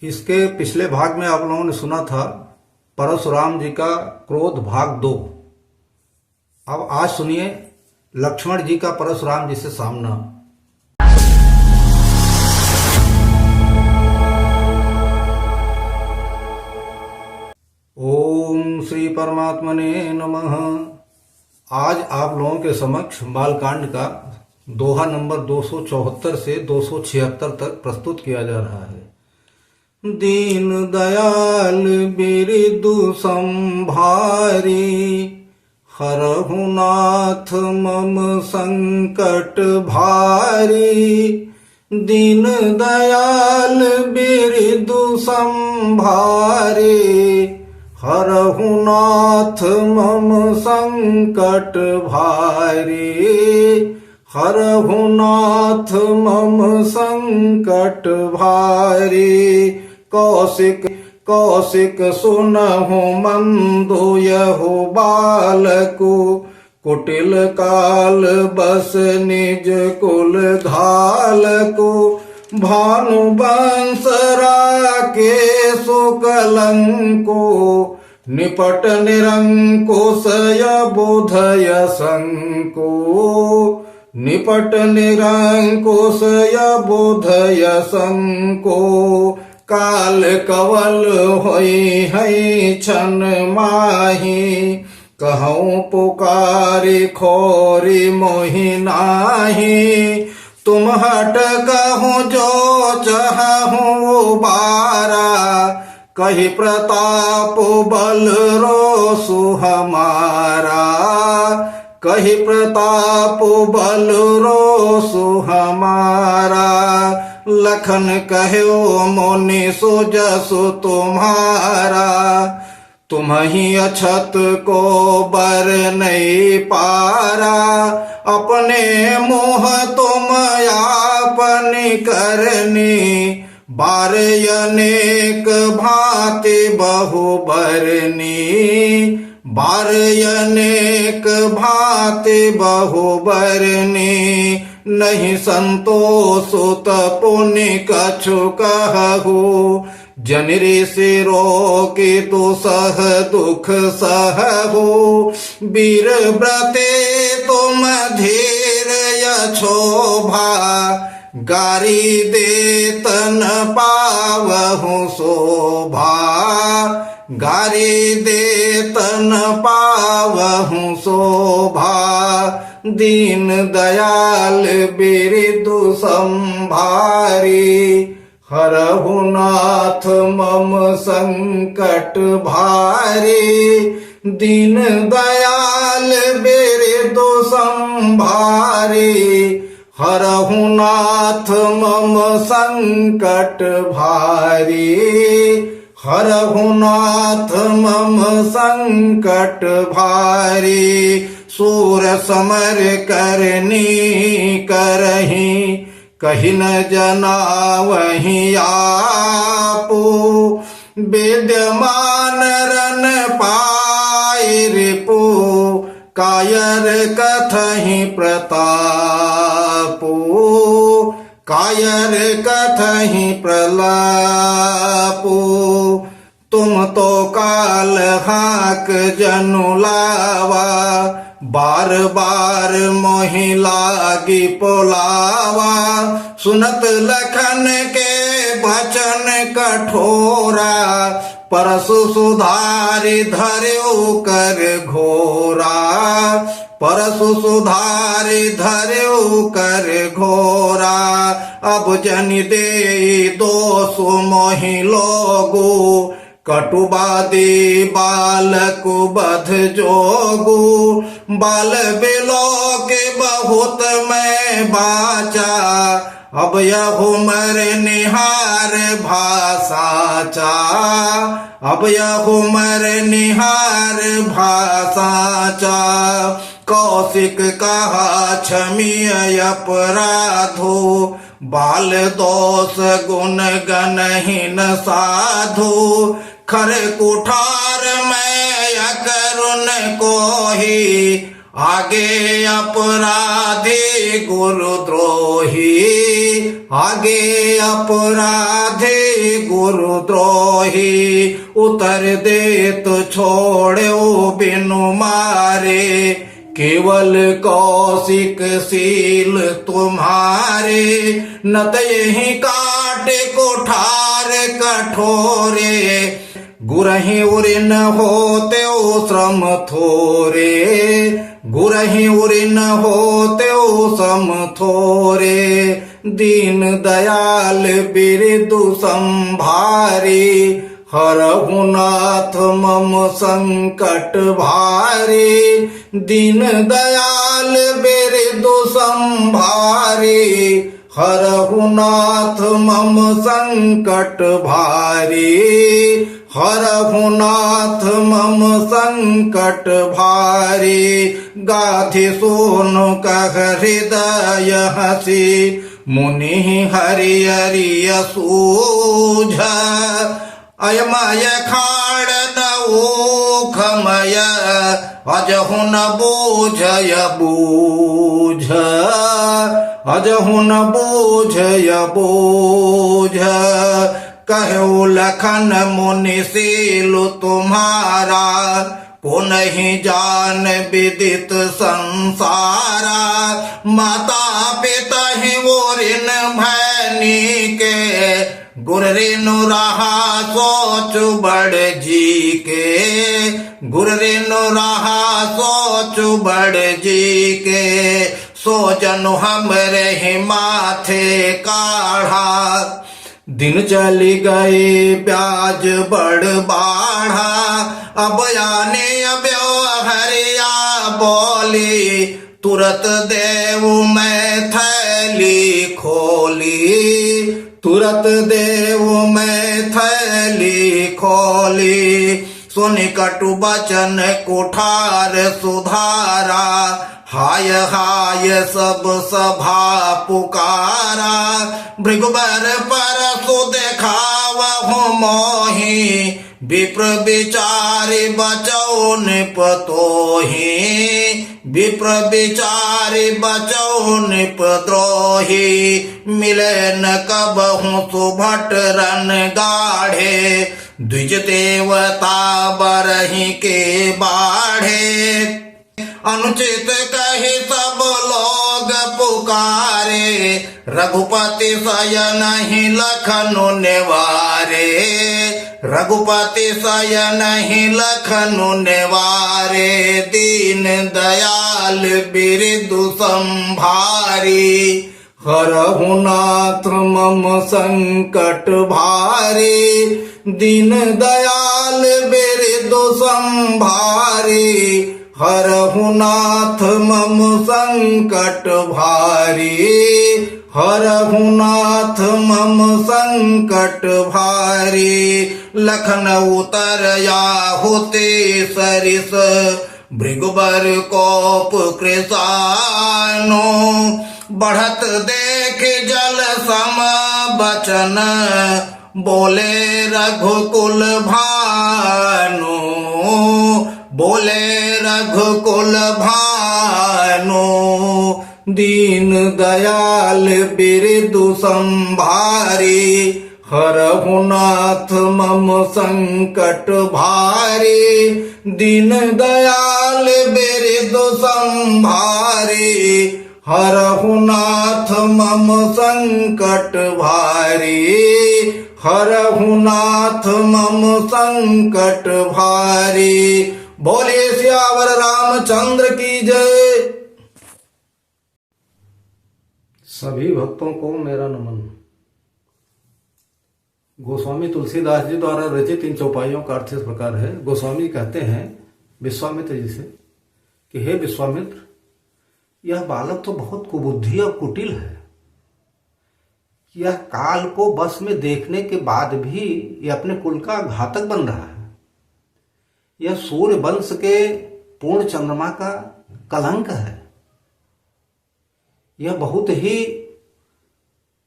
इसके पिछले भाग में आप लोगों ने सुना था परशुराम जी का क्रोध भाग 2। अब आज सुनिए लक्ष्मण जी का परशुराम जी से सामना। ओम श्री परमात्मने नमः। आज आप लोगों के समक्ष बालकांड का दोहा नंबर 274 से 276 तक प्रस्तुत किया जा रहा है। दीन दयाल बिरदु संभारी, हरहु नाथ मम संकट भारी। दीन दयाल बिरदु संभारी, हरहु नाथ मम संकट भारी। हरहु नाथ मम संकट भारी। कौशिक सुनहु मंदु यहु बालकु, कुटिल काल बस निज कुल घालकु। भानु बंस राकेशु कलंको, निपट निरंकुश बुधय संको। निपट निरंकुश बुधय संको। काल कवल होई है छन माही, कहूँ पुकारी खोरी मोहि नाही। तुम हट कहूँ जो चाहूँ बारा, कही प्रताप बल रोसु हमारा। कही प्रताप बल रोसु हमारा। लखन कहो मोनि सुजसु तुम्हारा, तुम ही अछत को बर नहीं पारा। अपने मुँह तुम आपनी करनी, बार अनेक भांति बहु बरनी। बार अनेक भांति बहु बरनी। नहीं संतोष पुण्य कछु कहु, जनरी सिरो की दुसह दुख सहु। वीर व्रते तुम धीर यशोभा, गारी देतन पावहु शोभा। गारी देतन पावहु शोभा। दीन दयाल बिरदु संभारी, हरहु नाथ मम संकट भारी। दीन दयाल बिरदु संभारी, हरहु नाथ मम संकट भारी। हरहु नाथ मम संकट भारी। सूर समर करनी करही, कही न जनावहि आपू। विद्यमान रन पाई रिपु, कायर कथहि प्रतापू। कायर कथहि प्रलापू। तुम तो काल हाक जनु लावा, बार बार मोहि लागी पोलावा। सुनत लखन के वचन कठोरा, परसु सुधारि धर्यो कर घोरा। परसु सुधारि धर्यो कर घोरा। अब जन दे दोषु मोहि लोगु, कटुबादी बालकु बध जोगु। बाल बिलो के बहुत मैं बाचा, अब यहु मर निहार भाषाचा। अब यहु मर निहार भाषाचा। कौशिक कहा क्षमीय अपराधो, बाल दोष गुण गणहीन साधु। खर कुठार मैं अकरुण कोही, आगे अपराधी गुरुद्रोही। आगे अपराधे गुरुद्रोही, उतर दे तो छोड़ो बिनु मारे, केवल कौशिक सील तुम्हारे, न तो यही काटे कोठार कठोरे, गुरहि उरिन होते श्रम थोरे, गुरहि उरिन होते श्रम थोरे, दीन दयाल बिरदु संभारी, हरहु नाथ मम संकट भारी, दीन दयाल बिरदु संभारी, हरहु नाथ मम संकट भारी, हरहु नाथ मम संकट भारी, गाधि सोनु कह हृदय हसी, मुनि हरि हरिय सूझ, अयमय खाड़ न ऊखमय, अजहु न बूझय बूझ, अजहु न बूझय बूझ, कहु लखन मुनि सीलु तुम्हारा, पुनहि जान विदित संसारा, माता पिता ही ओरिन भैनी के, गुर रेनु रहा सोच बड़ जी के, गुर रेनु रहा सोच बड़ जी के, सो जनु हमरे ही माथे काढ़ा, दिन चली गए ब्याज बड़ बाढ़ा, अब आने हरिया बोली, तुरत देव मैं थैली खोली, तुरत देव मैं थैली खोली, सुनि कटु बचन कुठार सुधारा, हाय हाय सब सभा पुकारा, भृगुबर परसु देखावहु मोहि, विप्र विचारि बचौ निपतोहि, विप्र विचारि बचौ निपद्रोही, मिले न कबहु सुभट रन गाढ़े, द्विज देवता बरहि के बाढ़े, अनुचित कही सब लोग पुकारे, रघुपति शयन ही लखनु निवारे, रघुपति शयन ही लखनु निवारे, दीन दयाल बिरदु संभारी, हरहु नाथ मम संकट भारी, दीन दयाल बिरदु संभारी, हरहु नाथ मम संकट भारी, हरहु नाथ मम संकट भारी, लखन उतरया होते सरिस, भृगुबर कोप कृशानो, बढ़त देख जल सम बचन, बोले रघुकुल भानु, बोले रघुकुल भानु, दीन दयाल बिरदु संभारी, हरहु नाथ मम संकट भारी, दीन दयाल बिरदु संभारी, हरहु नाथ मम संकट भारी, हरहु नाथ मम संकट भारी। बोले सियावर रामचंद्र की जय। सभी भक्तों को मेरा नमन। गोस्वामी तुलसीदास जी द्वारा रचित इन चौपाइयों का अर्थ इस प्रकार है। गोस्वामी कहते हैं विश्वामित्र जी से कि हे विश्वामित्र, यह बालक तो बहुत कुबुद्धि और कुटिल है। यह काल को बस में देखने के बाद भी यह अपने कुल का घातक बन रहा है। यह सूर्य वंश के पूर्ण चंद्रमा का कलंक है। यह बहुत ही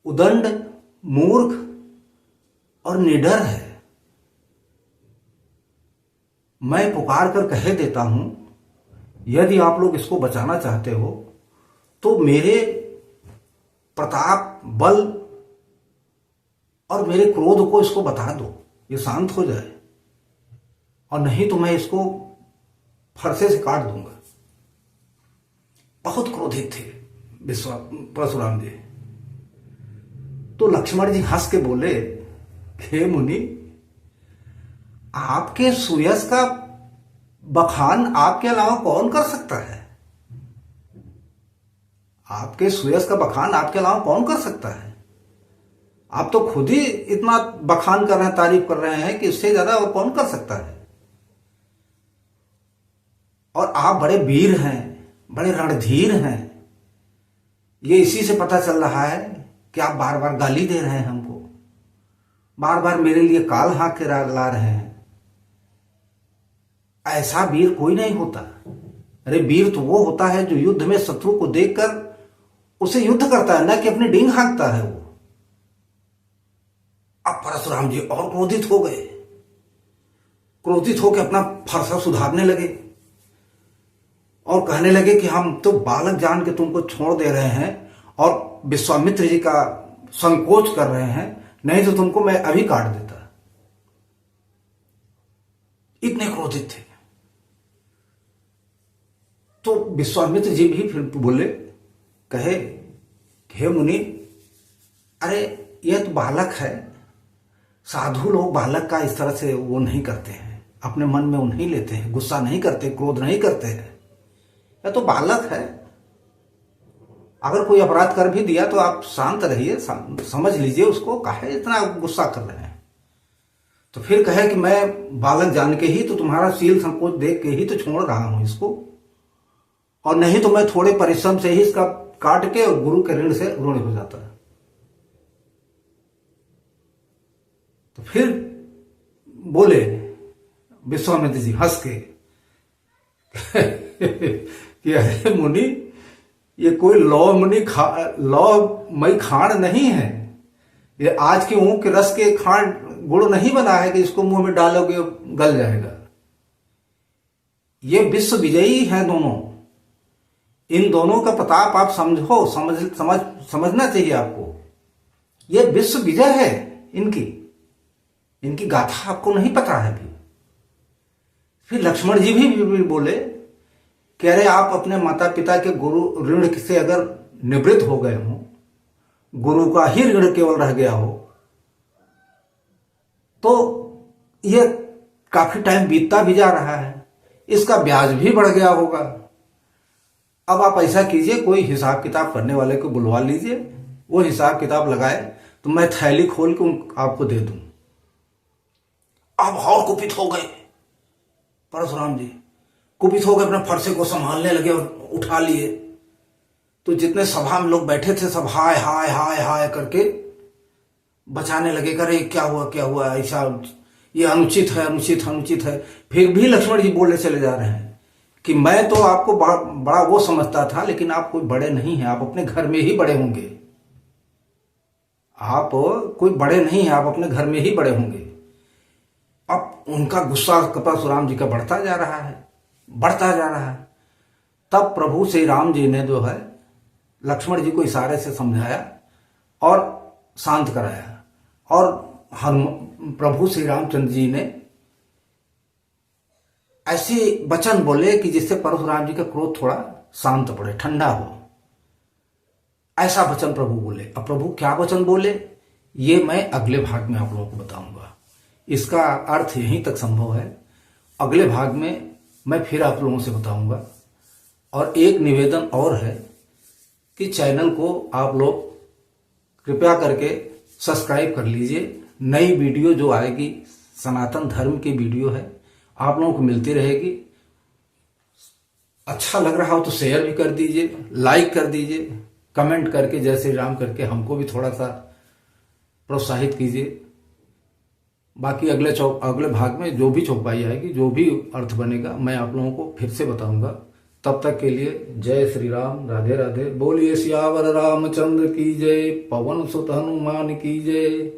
उदंड, मूर्ख और निडर है। मैं पुकार कर कह देता हूं, यदि आप लोग इसको बचाना चाहते हो तो मेरे प्रताप, बल और मेरे क्रोध को इसको बता दो, ये शांत हो जाए, और नहीं तो मैं इसको फरसे से काट दूंगा। बहुत क्रोधित थे परशुराम जी। तो लक्ष्मण जी हंस के बोले, हे मुनि, आपके सुयश का बखान आपके अलावा कौन कर सकता है? आपके सुयश का बखान आपके अलावा कौन कर सकता है? आप तो खुद ही इतना बखान कर रहे हैं, तारीफ कर रहे हैं कि इससे ज्यादा और कौन कर सकता है। और आप बड़े वीर हैं, बड़े रणधीर हैं, ये इसी से पता चल रहा है कि आप बार बार गाली दे रहे हैं हमको, बार बार मेरे लिए काल हाँक के ला रहे हैं। ऐसा वीर कोई नहीं होता। अरे वीर तो वो होता है जो युद्ध में शत्रु को देखकर उसे युद्ध करता है, ना कि अपनी डींग हाँकता है वो। अब परशुराम जी और क्रोधित हो गए, क्रोधित होकर अपना फरसा सुधारने लगे और कहने लगे कि हम तो बालक जान के तुमको छोड़ दे रहे हैं और विश्वामित्र जी का संकोच कर रहे हैं, नहीं तो तुमको मैं अभी काट देता। इतने क्रोधित थे। तो विश्वामित्र जी भी फिर बोले, कहे, हे मुनि, अरे यह तो बालक है, साधु लोग बालक का इस तरह से वो नहीं करते हैं, अपने मन में वो नहीं लेते हैं, गुस्सा नहीं करते, क्रोध नहीं करते हैं। यह तो बालक है, अगर कोई अपराध कर भी दिया तो आप शांत रहिए, समझ लीजिए उसको, काहे इतना गुस्सा कर रहे हैं। तो फिर कहे कि मैं बालक जान के ही तो तुम्हारा शील संकोच देख के ही तो छोड़ रहा हूं इसको, और नहीं तो मैं थोड़े परिश्रम से ही इसका काट के और गुरु के ऋण से ऋणी हो जाता है। तो फिर बोले विश्वामित्र जी हंस के कि अरे मुनि, ये कोई लौमयी खांड नहीं है, ये आज के ऊंट के रस के खांड गुड़ नहीं बना है कि इसको मुंह में डालोगे गल जाएगा। ये विश्व विजयी हैं दोनों, इन दोनों का प्रताप आप समझना चाहिए आपको। ये विश्व विजय है, इनकी गाथा आपको नहीं पता है अभी। फिर लक्ष्मण जी भी बोले कि अरे आप अपने माता पिता के गुरु ऋण से अगर निवृत्त हो गए हो, गुरु का ही ऋण केवल रह गया हो, तो ये काफी टाइम बीतता भी जा रहा है, इसका ब्याज भी बढ़ गया होगा। अब आप ऐसा कीजिए, कोई हिसाब किताब करने वाले को बुलवा लीजिए, वो हिसाब किताब लगाए तो मैं थैली खोल के आपको दे दूं। अब और कुपित हो गए परशुराम जी, कुपित हो गए, अपने फरसे को संभालने लगे और उठा लिए। तो जितने सभा में लोग बैठे थे सब हाय हाय हाय हाय करके बचाने लगे, करे क्या हुआ, ऐसा ये अनुचित है, अनुचित अनुचित है। फिर भी लक्ष्मण जी बोलने चले जा रहे हैं कि मैं तो आपको बड़ा वो समझता था, लेकिन आप कोई बड़े नहीं हैं, आप अपने घर में ही बड़े होंगे। आप कोई बड़े नहीं हैं, आप अपने घर में ही बड़े होंगे। अब उनका गुस्सा परशुराम जी का बढ़ता जा रहा है। तब प्रभु श्री राम जी ने जो है लक्ष्मण जी को इशारे से समझाया और शांत कराया, और प्रभु श्री रामचंद्र जी ने ऐसे वचन बोले कि जिससे परशुराम जी का क्रोध थोड़ा शांत पड़े, ठंडा हो। ऐसा वचन प्रभु बोले। अब प्रभु क्या वचन बोले ये मैं अगले भाग में आप लोगों को बताऊंगा। इसका अर्थ यहीं तक संभव है, अगले भाग में मैं फिर आप लोगों से बताऊंगा। और एक निवेदन और है कि चैनल को आप लोग कृपया करके सब्सक्राइब कर लीजिए। नई वीडियो जो आएगी सनातन धर्म की वीडियो है, आप लोगों को मिलती रहेगी। अच्छा लग रहा हो तो शेयर भी कर दीजिए, लाइक कर दीजिए, कमेंट करके जय श्री राम करके हमको भी थोड़ा सा प्रोत्साहित कीजिए। बाकी अगले भाग में जो भी चौपाई आएगी, जो भी अर्थ बनेगा, मैं आप लोगों को फिर से बताऊंगा। तब तक के लिए जय श्री राम, राधे राधे। बोलिए सियावर रामचंद्र की जय, पवन सुत हनुमान की जय।